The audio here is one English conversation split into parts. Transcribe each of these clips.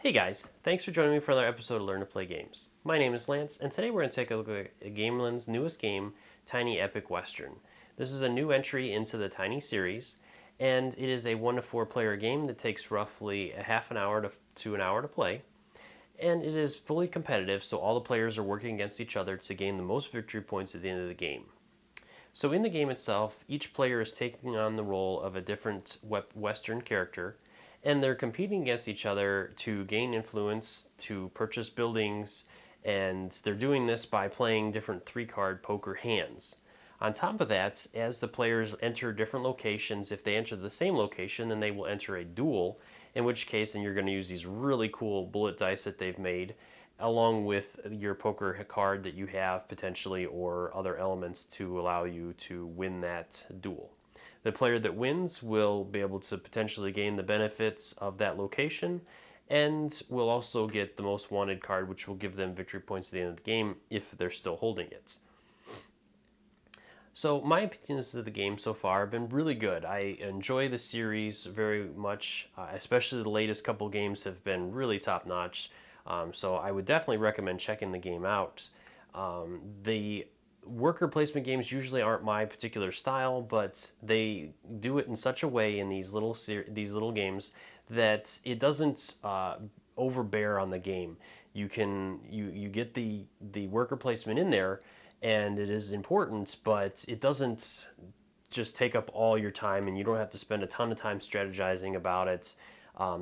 Hey guys, thanks for joining me for another episode of Learn to Play Games. My name is Lance, and today we're going to take a look at Gamelyn's newest game, Tiny Epic Western. This is a new entry into the Tiny series, and it is a 1 to 4 player game that takes roughly a half an hour to an hour to play. And it is fully competitive, so all the players are working against each other to gain the most victory points at the end of the game. So in the game itself, each player is taking on the role of a different Western character, and they're competing against each other to gain influence, to purchase buildings, and they're doing this by playing different 3-card poker hands. On top of that, as the players enter different locations, if they enter the same location, then they will enter a duel, in which case then you're going to use these really cool bullet dice that they've made, along with your poker card that you have potentially, or other elements to allow you to win that duel. The player that wins will be able to potentially gain the benefits of that location, and will also get the most wanted card, which will give them victory points at the end of the game if they're still holding it. So my opinions of the game so far have been really good. I enjoy the series very much, especially the latest couple games have been really top notch. So I would definitely recommend checking the game out. The worker placement games usually aren't my particular style, but they do it in such a way in these little games that it doesn't overbear on the game. You get the worker placement in there, and it is important, but it doesn't just take up all your time, and you don't have to spend a ton of time strategizing about it.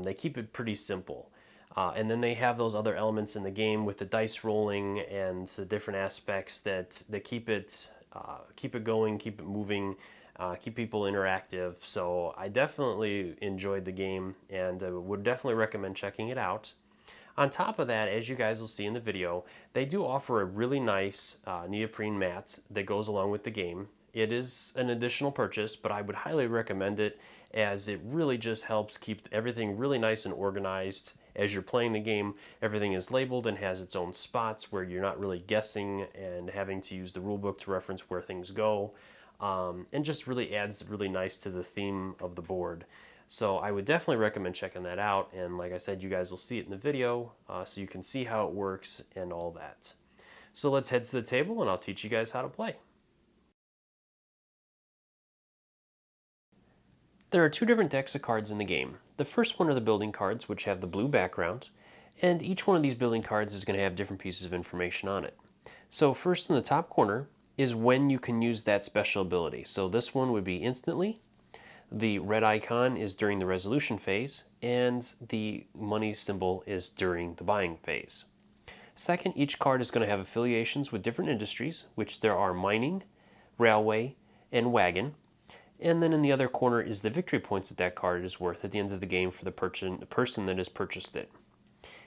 They keep it pretty simple. And then they have those other elements in the game with the dice rolling and the different aspects that keep it going, keep it moving, keep people interactive. So I definitely enjoyed the game, and would definitely recommend checking it out. On top of that, as you guys will see in the video, they do offer a really nice neoprene mat that goes along with the game. It is an additional purchase, but I would highly recommend it, as it really just helps keep everything really nice and organized. As you're playing the game, everything is labeled and has its own spots where you're not really guessing and having to use the rulebook to reference where things go, and just really adds really nice to the theme of the board. So I would definitely recommend checking that out, and like I said, you guys will see it in the video, so you can see how it works and all that. So let's head to the table and I'll teach you guys how to play. There are 2 different decks of cards in the game. The first one are the building cards, which have the blue background, and each one of these building cards is going to have different pieces of information on it. So first in the top corner is when you can use that special ability. So this one would be instantly. The red icon is during the resolution phase, and the money symbol is during the buying phase. Second, each card is going to have affiliations with different industries, which there are mining, railway, and wagon. And then in the other corner is the victory points that that card is worth at the end of the game for the person that has purchased it.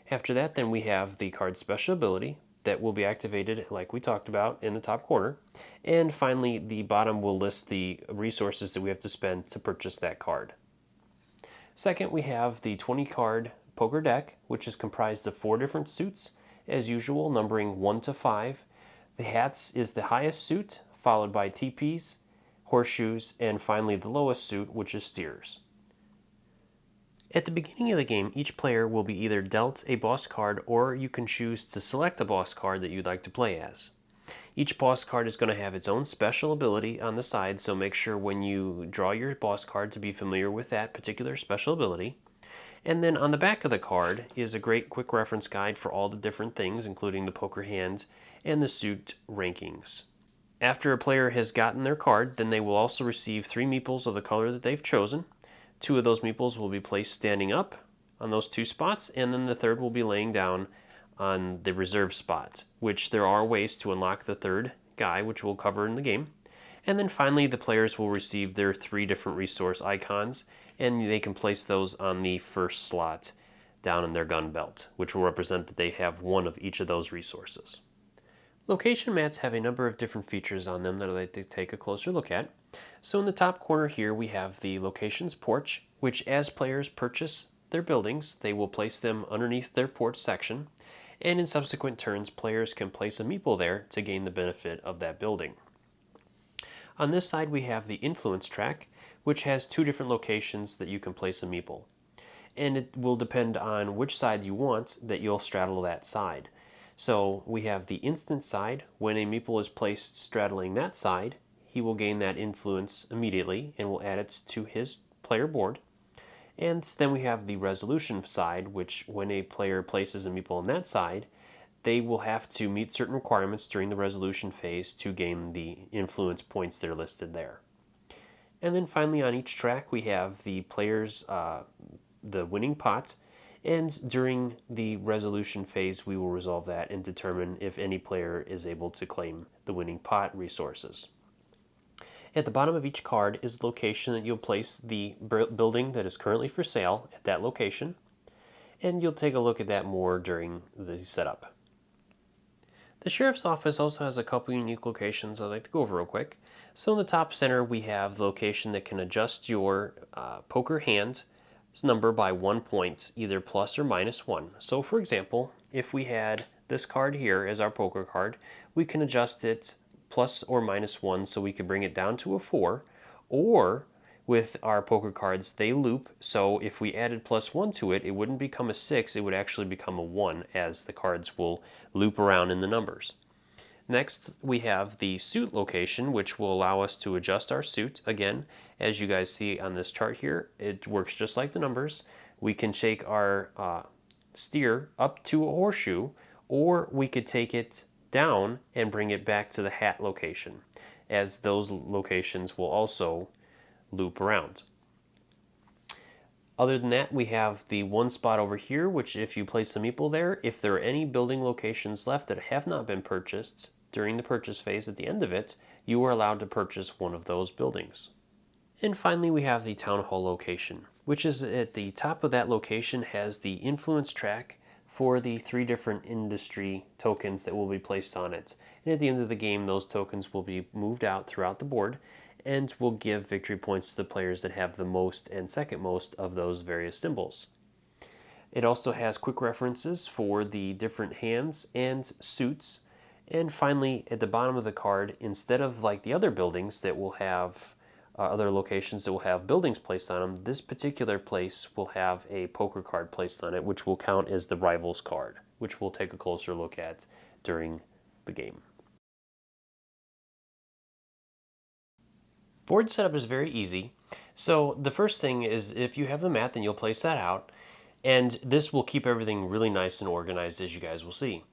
After that, then we have the card's special ability that will be activated like we talked about in the top corner. And finally, the bottom will list the resources that we have to spend to purchase that card. Second, we have the 20-card poker deck, which is comprised of 4 different suits, as usual, numbering 1 to 5. The hats is the highest suit, followed by teepees, horseshoes, and finally the lowest suit, which is steers. At the beginning of the game, each player will be either dealt a boss card, or you can choose to select a boss card that you'd like to play as. Each boss card is going to have its own special ability on the side, so make sure when you draw your boss card to be familiar with that particular special ability. And then on the back of the card is a great quick reference guide for all the different things, including the poker hand and the suit rankings. After a player has gotten their card, then they will also receive 3 meeples of the color that they've chosen. 2 of those meeples will be placed standing up on those 2 spots, and then the third will be laying down on the reserve spot, which there are ways to unlock the third guy, which we'll cover in the game. And then finally, the players will receive their 3 different resource icons, and they can place those on the first slot down in their gun belt, which will represent that they have 1 of each of those resources. Location mats have a number of different features on them that I'd like to take a closer look at. So in the top corner here we have the locations porch, which as players purchase their buildings, they will place them underneath their porch section, and in subsequent turns players can place a meeple there to gain the benefit of that building. On this side we have the influence track, which has 2 different locations that you can place a meeple. and it will depend on which side you want that you'll straddle that side. So we have the instant side. When a meeple is placed straddling that side, he will gain that influence immediately and will add it to his player board. And then we have the resolution side, which when a player places a meeple on that side, they will have to meet certain requirements during the resolution phase to gain the influence points that are listed there. And then finally on each track we have the players, the winning pot, and during the resolution phase we will resolve that and determine if any player is able to claim the winning pot resources. At the bottom of each card is the location that you'll place the building that is currently for sale at that location, and you'll take a look at that more during the setup. The sheriff's office also has a couple unique locations I'd like to go over real quick. So in the top center we have the location that can adjust your poker hand's number by 1 point, either plus or minus 1. So for example, if we had this card here as our poker card, we can adjust it plus or minus 1 so we could bring it down to a 4, or with our poker cards they loop, so if we added plus 1 to it, it wouldn't become a 6, it would actually become a 1 as the cards will loop around in the numbers. Next we have the suit location, which will allow us to adjust our suit. Again, as you guys see on this chart here, it works just like the numbers. We can shake our steer up to a horseshoe, or we could take it down and bring it back to the hat location, as those locations will also loop around. Other than that, we have the one spot over here, which if you place a meeple there, if there are any building locations left that have not been purchased during the purchase phase at the end of it, you are allowed to purchase one of those buildings. And finally, we have the town hall location, which is at the top of that location has the influence track for the 3 different industry tokens that will be placed on it. And at the end of the game, those tokens will be moved out throughout the board and will give victory points to the players that have the most and second most of those various symbols. It also has quick references for the different hands and suits. And finally, at the bottom of the card, instead of like the other buildings that will have other locations that will have buildings placed on them, this particular place will have a poker card placed on it, which will count as the rivals card, which we'll take a closer look at during the game. Board setup is very easy. So the first thing is, if you have the mat, then you'll place that out, and this will keep everything really nice and organized, as you guys will see.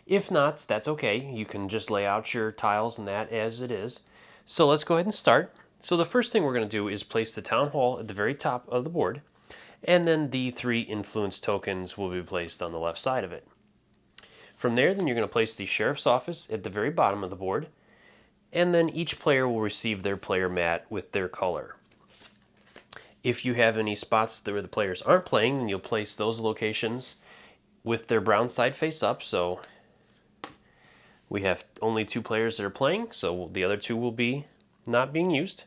If not, that's okay. You can just lay out your tiles and that as it is. So let's go ahead and start. So the first thing we're going to do is place the town hall at the very top of the board, and then the 3 influence tokens will be placed on the left side of it. From there, then you're going to place the sheriff's office at the very bottom of the board, and then each player will receive their player mat with their color. If you have any spots where the players aren't playing, then you'll place those locations with their brown side face up. So we have only 2 players that are playing, so the other 2 will be not being used.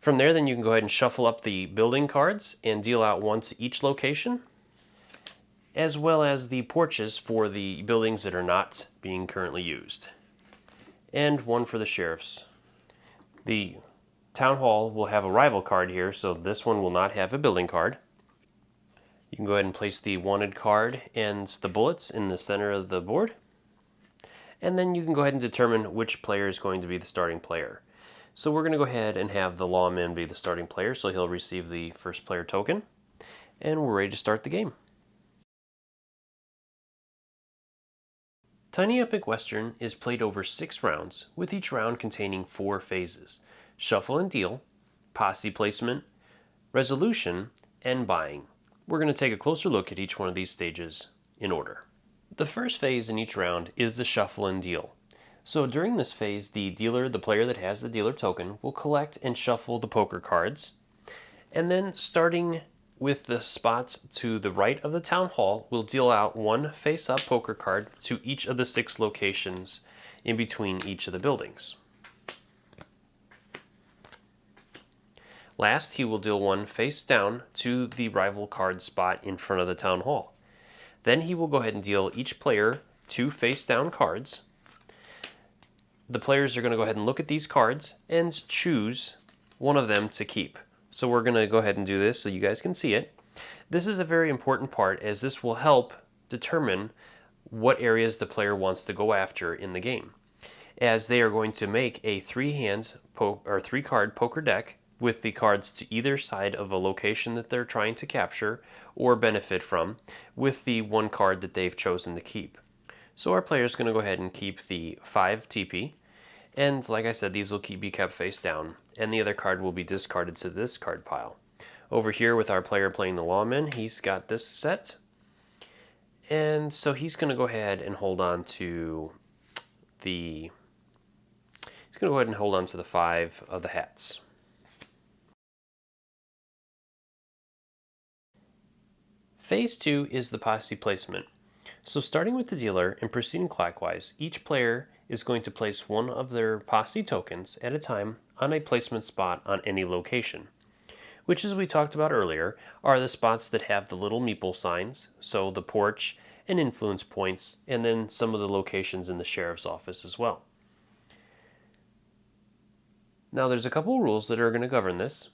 From there, then you can go ahead and shuffle up the building cards and deal out 1 to each location, as well as the porches for the buildings that are not being currently used, and 1 for the sheriffs. The town hall will have a rival card here, so this one will not have a building card. You can go ahead and place the wanted card and the bullets in the center of the board, and then you can go ahead and determine which player is going to be the starting player. So we're going to go ahead and have the lawman be the starting player, so he'll receive the first player token, and we're ready to start the game. Tiny Epic Western is played over 6 rounds, with each round containing 4 phases: Shuffle and Deal, Posse Placement, Resolution, and Buying. We're going to take a closer look at each one of these stages in order. The first phase in each round is the Shuffle and Deal. So during this phase, the dealer, the player that has the dealer token, will collect and shuffle the poker cards, and then starting with the spots to the right of the town hall, we'll deal out 1 face-up poker card to each of the 6 locations in between each of the buildings. Last, he will deal 1 face down to the rival card spot in front of the town hall. Then he will go ahead and deal each player 2 face down cards. The players are going to go ahead and look at these cards and choose one of them to keep. So we're going to go ahead and do this so you guys can see it. This is a very important part as this will help determine what areas the player wants to go after in the game, as they are going to make a three-card poker deck with the cards to either side of a location that they're trying to capture or benefit from, with the one card that they've chosen to keep. So our player is going to go ahead and keep the 5 TP, and like I said, these will be kept face down, and the other card will be discarded to this card pile. Over here with our player playing the lawman, he's got this set, and so he's going to go ahead and hold on to the 5 of the hats. Phase 2 is the posse placement. So starting with the dealer and proceeding clockwise, each player is going to place one of their posse tokens at a time on a placement spot on any location, which, as we talked about earlier, are the spots that have the little meeple signs, so the porch and influence points, and then some of the locations in the sheriff's office as well. Now there's a couple rules that are going to govern this.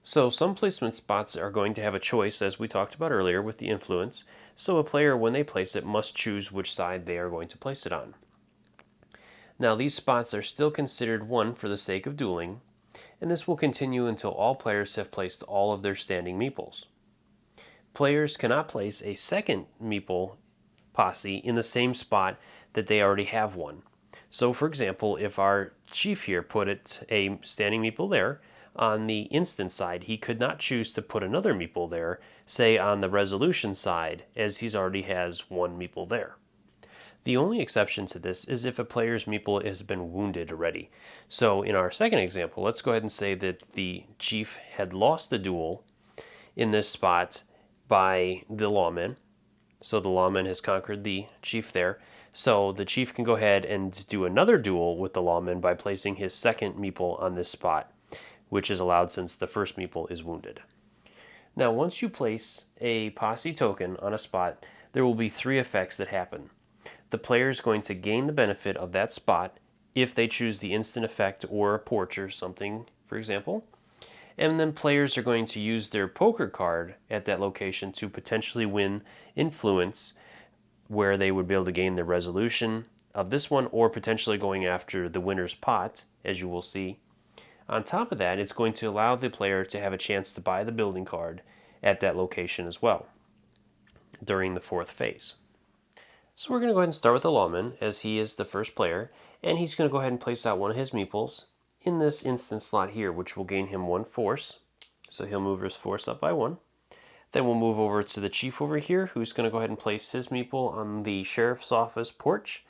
So some placement spots are going to have a choice, as we talked about earlier with the influence, so a player, when they place it, must choose which side they are going to place it on. Now these spots are still considered one for the sake of dueling, and this will continue until all players have placed all of their standing meeples. Players cannot place a second meeple posse in the same spot that they already have one. So for example, if our chief here put a standing meeple there, on the instant side, he could not choose to put another meeple there, say on the resolution side, as he already has one meeple there. The only exception to this is if a player's meeple has been wounded already. So in our second example, let's go ahead and say that the chief had lost the duel in this spot by the lawman. So the lawman has conquered the chief there. So the chief can go ahead and do another duel with the lawman by placing his second meeple on this spot, which is allowed since the first meeple is wounded. Now, once you place a posse token on a spot, there will be 3 effects that happen. The player is going to gain the benefit of that spot if they choose the instant effect or a porch or something, for example. And then players are going to use their poker card at that location to potentially win influence, where they would be able to gain the resolution of this one, or potentially going after the winner's pot, as you will see. On top of that, it's going to allow the player to have a chance to buy the building card at that location as well during the 4th phase. So we're going to go ahead and start with the lawman, as he is the first player, and he's going to go ahead and place out one of his meeples in this instant slot here, which will gain him 1 force. So he'll move his force up by 1. Then we'll move over to the chief over here, who's going to go ahead and place his meeple on the sheriff's office porch.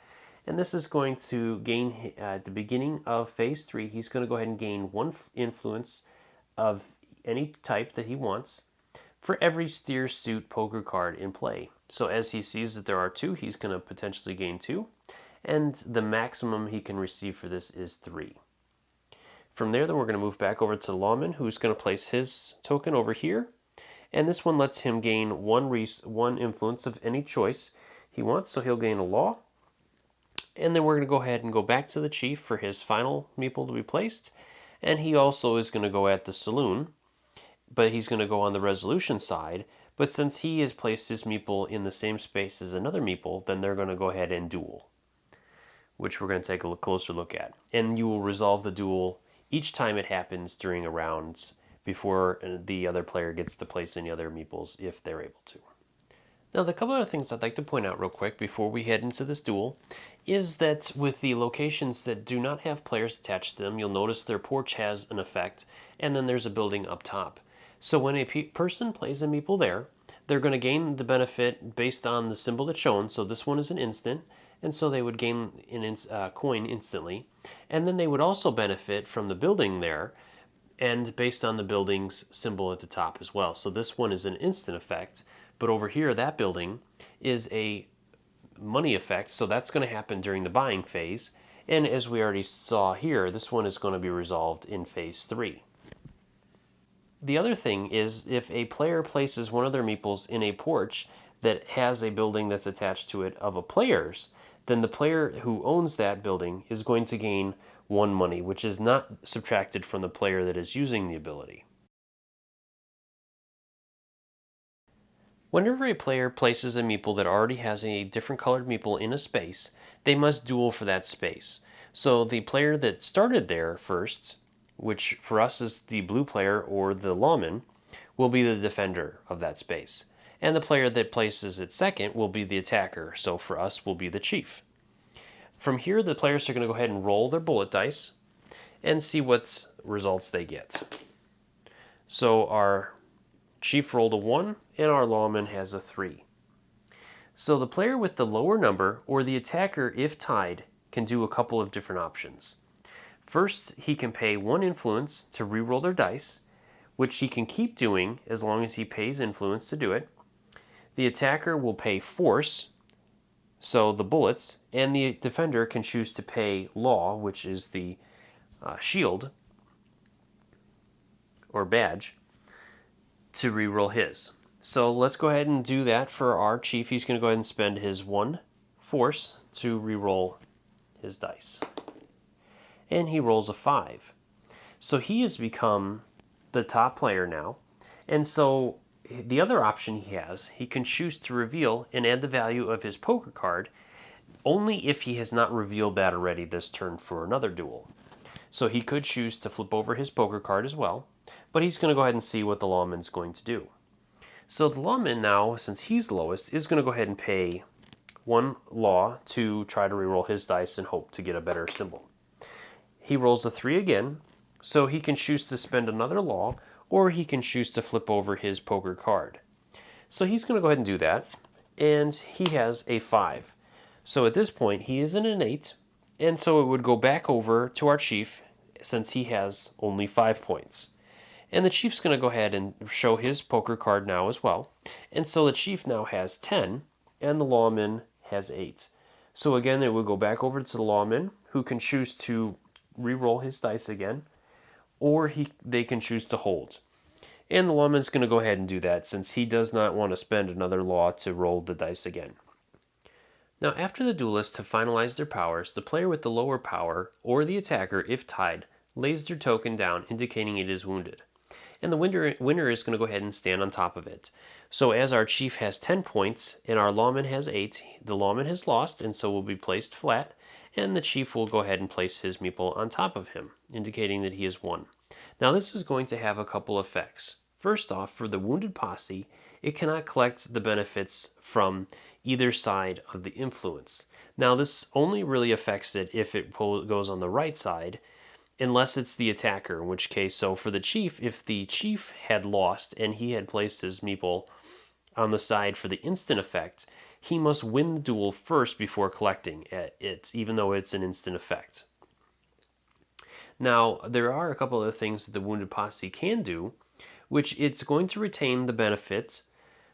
And this is going to gain, at the beginning of phase 3, he's going to go ahead and gain 1 influence of any type that he wants for every steer suit poker card in play. So as he sees that there are 2, he's going to potentially gain 2, and the maximum he can receive for this is 3. From there, then we're going to move back over to the lawman, who's going to place his token over here, and this one lets him gain 1 influence of any choice he wants, so he'll gain a law. And then we're going to go ahead and go back to the chief for his final meeple to be placed. And he also is going to go at the saloon, but he's going to go on the resolution side. But since he has placed his meeple in the same space as another meeple, then they're going to go ahead and duel, which we're going to take a closer look at. And you will resolve the duel each time it happens during a round before the other player gets to place any other meeples if they're able to. Now, the couple other things I'd like to point out real quick before we head into this duel is that with the locations that do not have players attached to them, you'll notice their porch has an effect, and then there's a building up top. So when a person plays a meeple there, they're going to gain the benefit based on the symbol that's shown. So this one is an instant, and so they would gain a coin instantly. And then they would also benefit from the building there, and based on the building's symbol at the top as well. So this one is an instant effect. But over here, that building is a money effect, so that's going to happen during the buying phase. And as we already saw here, this one is going to be resolved in phase 3. The other thing is, if a player places one of their meeples in a porch that has a building that's attached to it of a player's, then the player who owns that building is going to gain 1 money, which is not subtracted from the player that is using the ability. Whenever a player places a meeple that already has a different colored meeple in a space, they must duel for that space. So the player that started there first, which for us is the blue player or the lawman, will be the defender of that space. And the player that places it second will be the attacker, so for us will be the chief. From here, the players are going to go ahead and roll their bullet dice and see what results they get. So our chief rolled a 1 and our lawman has a 3. So the player with the lower number, or the attacker if tied, can do a couple of different options. First, he can pay 1 influence to reroll their dice, which he can keep doing as long as he pays influence to do it. The attacker will pay force, so the bullets, and the defender can choose to pay law, which is the shield or badge, to reroll his. So let's go ahead and do that for our chief. He's going to go ahead and spend his 1 force to reroll his dice. And he rolls a 5. So he has become the top player now. And so the other option he has, he can choose to reveal and add the value of his poker card only if he has not revealed that already this turn for another duel. So he could choose to flip over his poker card as well, but he's going to go ahead and see what the lawman's going to do. So the lawman now, since he's lowest, is going to go ahead and pay 1 law to try to reroll his dice and hope to get a better symbol. He rolls a 3 again, so he can choose to spend another law, or he can choose to flip over his poker card. So he's going to go ahead and do that, and he has a 5. So at this point, he is in an 8, and so it would go back over to our chief since he has only 5 points. And the chief's going to go ahead and show his poker card now as well. And so the chief now has 10, and the lawman has 8. So again, it would go back over to the lawman, who can choose to re-roll his dice again, or they can choose to hold. And the lawman's going to go ahead and do that, since he does not want to spend another law to roll the dice again. Now, after the duelists have finalized their powers, the player with the lower power, or the attacker, if tied, lays their token down, indicating it is wounded. And the winner is going to go ahead and stand on top of it. So as our chief has 10 points and our lawman has 8, the lawman has lost and so will be placed flat, and the chief will go ahead and place his meeple on top of him, indicating that he has won. Now this is going to have a couple effects. First off, for the wounded posse, it cannot collect the benefits from either side of the influence. Now this only really affects it if it goes on the right side, unless it's the attacker, in which case, so for the chief, if the chief had lost and he had placed his meeple on the side for the instant effect, he must win the duel first before collecting it, even though it's an instant effect. Now, there are a couple of things that the wounded posse can do, which it's going to retain the benefits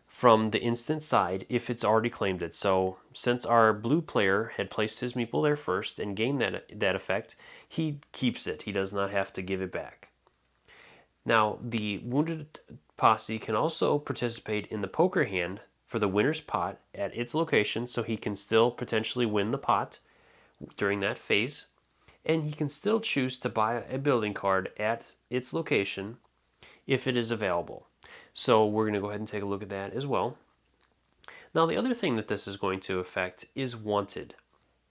from the instant side if it's already claimed it. So since our blue player had placed his meeple there first and gained that effect, he keeps it. He does not have to give it back. Now, the wounded posse can also participate in the poker hand for the winner's pot at its location, so he can still potentially win the pot during that phase, and he can still choose to buy a building card at its location if it is available. So we're going to go ahead and take a look at that as well. Now the other thing that this is going to affect is wanted.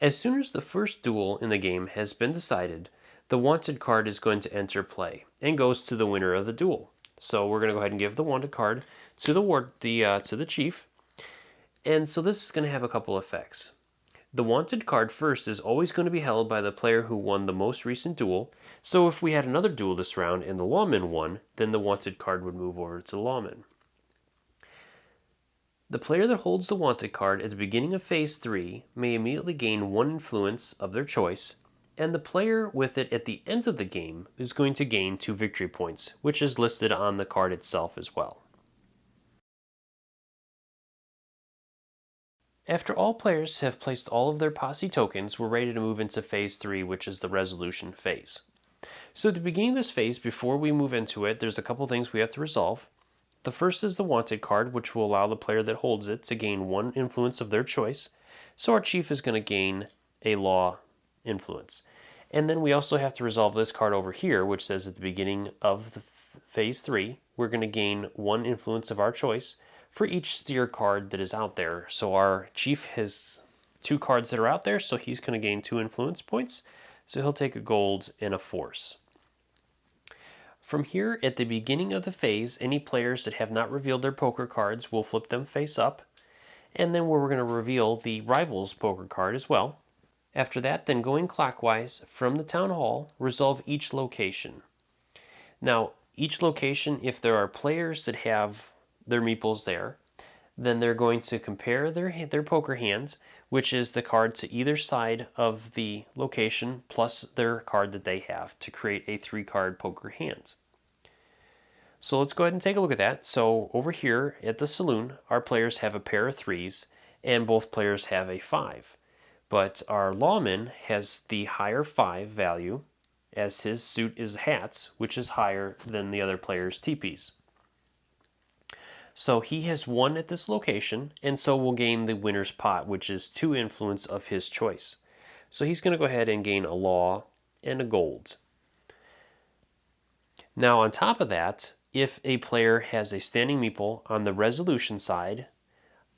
As soon as the first duel in the game has been decided, the wanted card is going to enter play and goes to the winner of the duel. So we're going to go ahead and give the wanted card to the chief. And so this is going to have a couple effects. The wanted card first is always going to be held by the player who won the most recent duel. So if we had another duel this round and the lawman won, then the wanted card would move over to the lawman. The player that holds the wanted card at the beginning of phase 3 may immediately gain 1 influence of their choice, and the player with it at the end of the game is going to gain 2 victory points, which is listed on the card itself as well. After all players have placed all of their posse tokens, we're ready to move into phase 3, which is the resolution phase. So at the beginning of this phase, before we move into it, there's a couple things we have to resolve. The first is the wanted card, which will allow the player that holds it to gain 1 influence of their choice. So our chief is going to gain a law influence. And then we also have to resolve this card over here, which says at the beginning of the phase 3, we're going to gain 1 influence of our choice for each steer card that is out there. So our chief has 2 cards that are out there, so he's going to gain 2 influence points. So he'll take a gold and a force. From here, at the beginning of the phase, any players that have not revealed their poker cards will flip them face up, and then we're going to reveal the rival's poker card as well. After that, then going clockwise from the town hall, resolve each location. Now, each location, if there are players that have their meeples there, then they're going to compare their poker hands, which is the card to either side of the location plus their card that they have to create a 3-card poker hand. So let's go ahead and take a look at that. So over here at the saloon, our players have a pair of 3s and both players have a 5. But our lawman has the higher 5 value as his suit is hats, which is higher than the other player's teepees. So he has 1 at this location, and so will gain the winner's pot, which is 2 influence of his choice. So he's going to go ahead and gain a law and a gold. Now on top of that, if a player has a standing meeple on the resolution side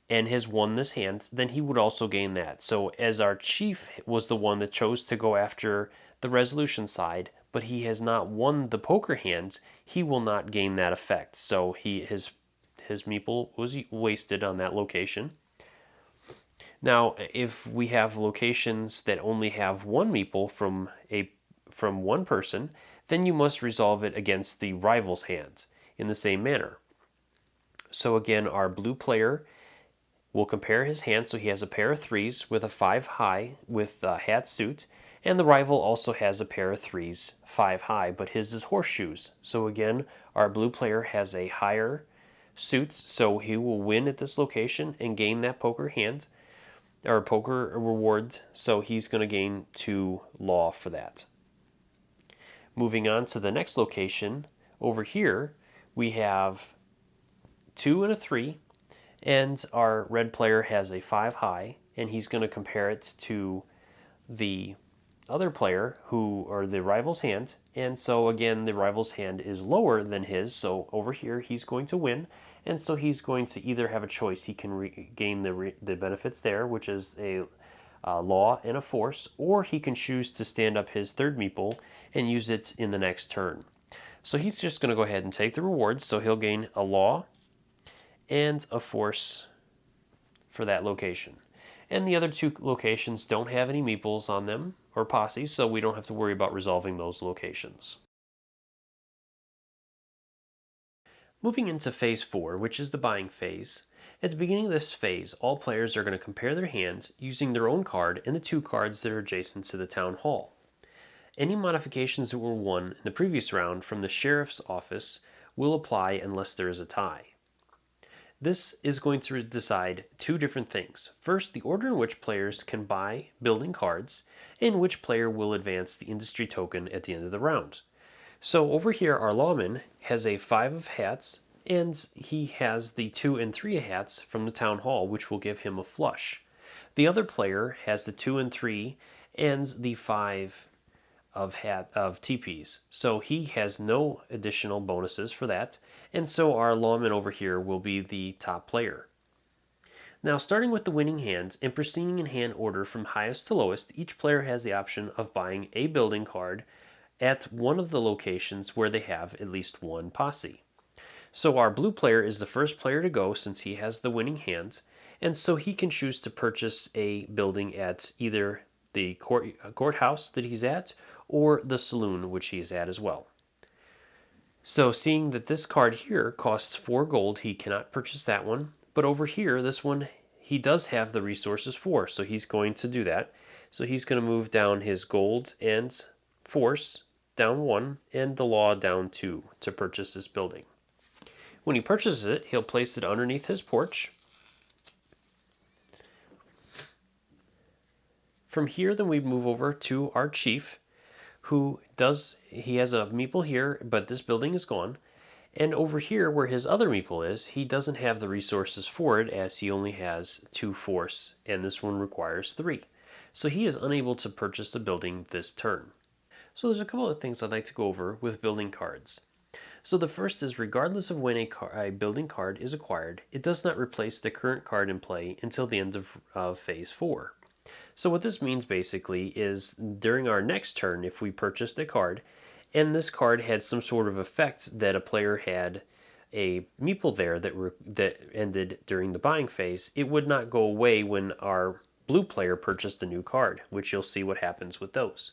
and has won this hand, then he would also gain that. So as our chief was the one that chose to go after the resolution side, but he has not won the poker hand, he will not gain that effect. So his meeple was wasted on that location. Now, if we have locations that only have 1 meeple from 1 person, then you must resolve it against the rival's hand in the same manner. So again, our blue player will compare his hand, so he has a pair of 3s with a 5 high with a hat suit, and the rival also has a pair of 3s, 5 high, but his is horseshoes. So again, our blue player has a higher suits, so he will win at this location and gain that poker hand, or poker reward, so he's going to gain 2 law for that. Moving on to the next location, over here, we have 2 and a 3, and our red player has a 5 high, and he's going to compare it to the other player, or the rival's hand, and so again, the rival's hand is lower than his, so over here, he's going to win, and so he's going to either have a choice. He can gain the benefits there, which is a law and a force, or he can choose to stand up his 3rd meeple and use it in the next turn. So he's just going to go ahead and take the rewards, so he'll gain a law and a force for that location. And the other 2 locations don't have any meeples on them, or posses, so we don't have to worry about resolving those locations. Moving into phase 4, which is the buying phase. At the beginning of this phase, all players are going to compare their hands using their own card and the 2 cards that are adjacent to the town hall. Any modifications that were won in the previous round from the sheriff's office will apply unless there is a tie. This is going to decide 2 different things. First, the order in which players can buy building cards, and which player will advance the industry token at the end of the round. So over here, our lawman has a 5 of hats, and he has the 2 and 3 of hats from the town hall, which will give him a flush. The other player has the 2 and 3 and the 5 of teepees, so he has no additional bonuses for that, and so our lawman over here will be the top player. Now, starting with the winning hand and proceeding in hand order from highest to lowest, each player has the option of buying a building card at one of the locations where they have at least 1 posse. So our blue player is the first player to go since he has the winning hand, and so he can choose to purchase a building at either the courthouse that he's at or the saloon, which he is at as well. So seeing that this card here costs 4 gold, he cannot purchase that one, but over here, this one, he does have the resources for, so he's going to do that. So he's going to move down his gold and force down 1 and the law down 2 to purchase this building. When he purchases it, he'll place it underneath his porch. From here, then we move over to our chief, he has a meeple here, but this building is gone. And over here, where his other meeple is, he doesn't have the resources for it, as he only has 2 force, and this one requires 3. So he is unable to purchase a building this turn. So there's a couple of things I'd like to go over with building cards. So the first is regardless of when a building card is acquired, it does not replace the current card in play until the end of phase 4. So what this means basically is during our next turn, if we purchased a card, and this card had some sort of effect that a player had a meeple there that ended during the buying phase, it would not go away when our blue player purchased a new card, which you'll see what happens with those.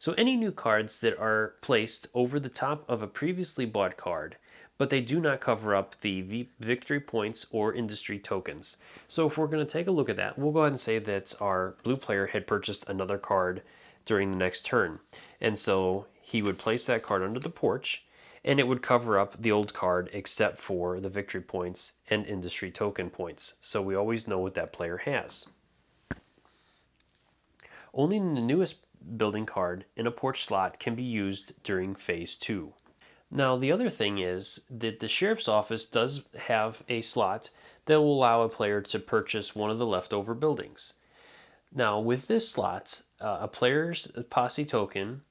So any new cards that are placed over the top of a previously bought card, but they do not cover up the victory points or industry tokens. So if we're going to take a look at that, we'll go ahead and say that our blue player had purchased another card during the next turn. And so he would place that card under the porch, and it would cover up the old card except for the victory points and industry token points. So we always know what that player has. Only the newest building card in a porch slot can be used during phase 2. Now the other thing is that the sheriff's office does have a slot that will allow a player to purchase one of the leftover buildings. Now with this slot, a player's posse token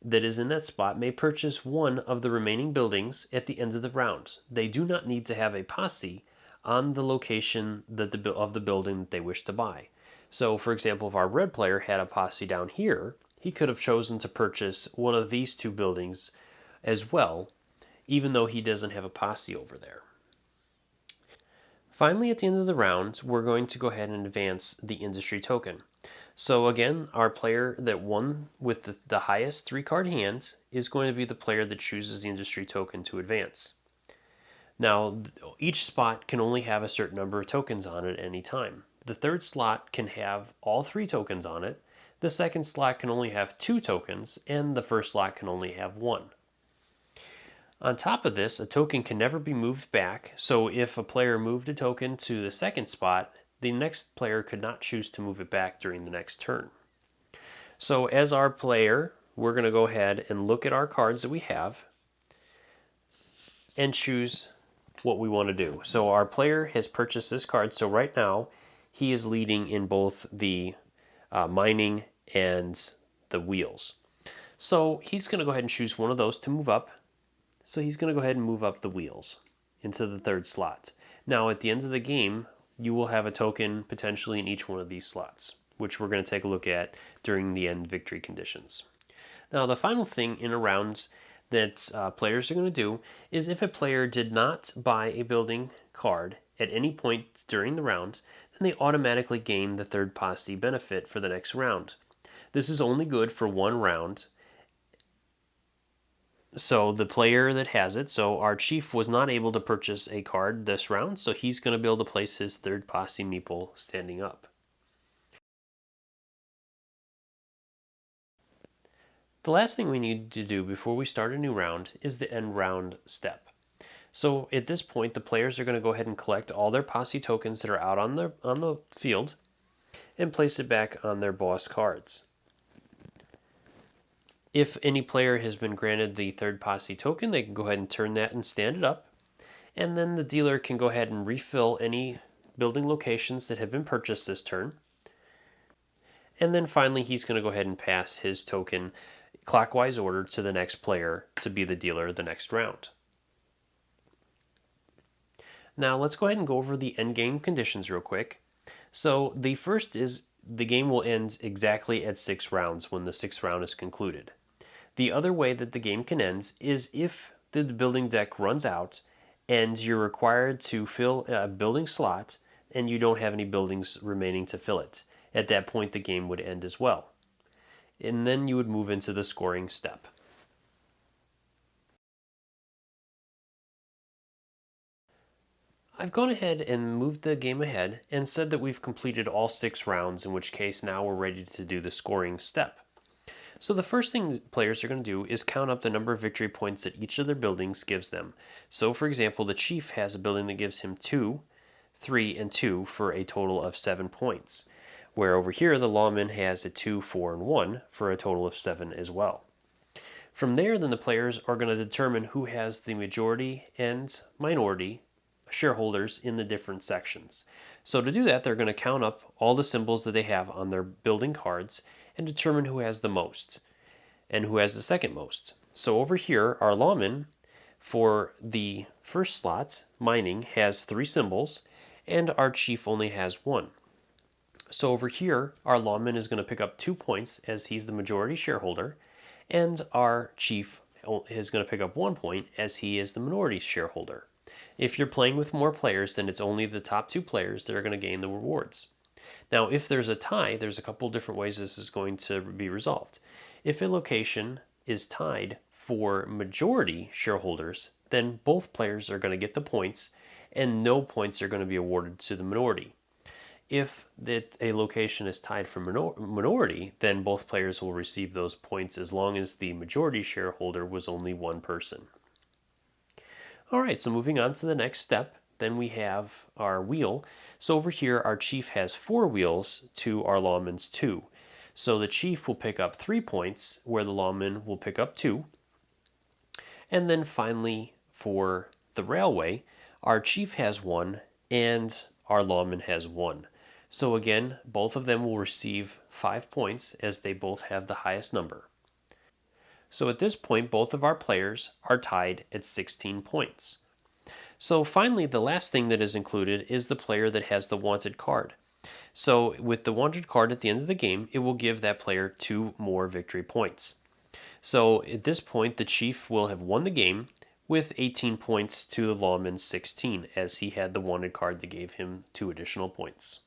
that is in that spot may purchase one of the remaining buildings at the end of the round. They do not need to have a posse on the location of the building that they wish to buy. So, for example, if our red player had a posse down here, he could have chosen to purchase one of these two buildings as well, even though he doesn't have a posse over there. Finally, at the end of the round, we're going to go ahead and advance the industry token. So again, our player that won with the highest 3-card hands is going to be the player that chooses the industry token to advance. Now, each spot can only have a certain number of tokens on it at any time. The third slot can have all 3 tokens on it, the second slot can only have 2 tokens, and the first slot can only have 1. On top of this, a token can never be moved back, so if a player moved a token to the second spot, the next player could not choose to move it back during the next turn. So as our player, we're going to go ahead and look at our cards that we have and choose what we want to do. So our player has purchased this card, so right now he is leading in both the mining and the wheels. So he's going to go ahead and choose one of those to move up. So he's going to go ahead and move up the wheels into the third slot. Now at the end of the game, you will have a token potentially in each one of these slots, which we're going to take a look at during the end victory conditions. Now the final thing in a round that players are going to do is if a player did not buy a building card at any point during the round, then they automatically gain the third posse benefit for the next round. This is only good for one round. So the player that has it, so our chief was not able to purchase a card this round, so he's going to be able to place his third posse meeple standing up. The last thing we need to do before we start a new round is the end round step. So at this point, the players are going to go ahead and collect all their posse tokens that are out on the field and place it back on their boss cards. If any player has been granted the third posse token, they can go ahead and turn that and stand it up. And then the dealer can go ahead and refill any building locations that have been purchased this turn. And then finally, he's going to go ahead and pass his token clockwise order to the next player to be the dealer the next round. Now let's go ahead and go over the end game conditions real quick. So the first is the game will end exactly at 6 rounds when the 6th round is concluded. The other way that the game can end is if the building deck runs out and you're required to fill a building slot and you don't have any buildings remaining to fill it. At that point, the game would end as well. And then you would move into the scoring step. I've gone ahead and moved the game ahead and said that we've completed all 6 rounds, in which case now we're ready to do the scoring step. So the first thing that players are going to do is count up the number of victory points that each of their buildings gives them. So for example, the chief has a building that gives him 2, 3, and 2 for a total of 7 points. Where over here the lawman has a 2, 4, and 1 for a total of 7 as well. From there, then the players are going to determine who has the majority and minority shareholders in the different sections. So to do that, they're going to count up all the symbols that they have on their building cards and determine who has the most and who has the second most. So over here, our lawman For the first slot, mining has 3 symbols, and our chief only has 1. So over here, our lawman is going to pick up 2 points as he's the majority shareholder, and our chief is going to pick up 1 point as he is the minority shareholder. If you're playing with more players, then it's only the top 2 players that are going to gain the rewards. Now, if there's a tie, there's a couple different ways this is going to be resolved. If a location is tied for majority shareholders, then both players are going to get the points, and no points are going to be awarded to the minority. If a location is tied for minority, then both players will receive those points as long as the majority shareholder was only 1 person. All right, so moving on to the next step, then we have our wheel. So over here, our chief has 4 wheels to our lawman's 2. So the chief will pick up 3 points, where the lawman will pick up 2. And then finally, for the railway, our chief has 1 and our lawman has 1. So again, both of them will receive 5 points as they both have the highest number. So at this point, both of our players are tied at 16 points. So finally, the last thing that is included is the player that has the wanted card. So with the wanted card at the end of the game, it will give that player 2 more victory points. So at this point, the chief will have won the game with 18 points to the lawman's 16, as he had the wanted card that gave him 2 additional points.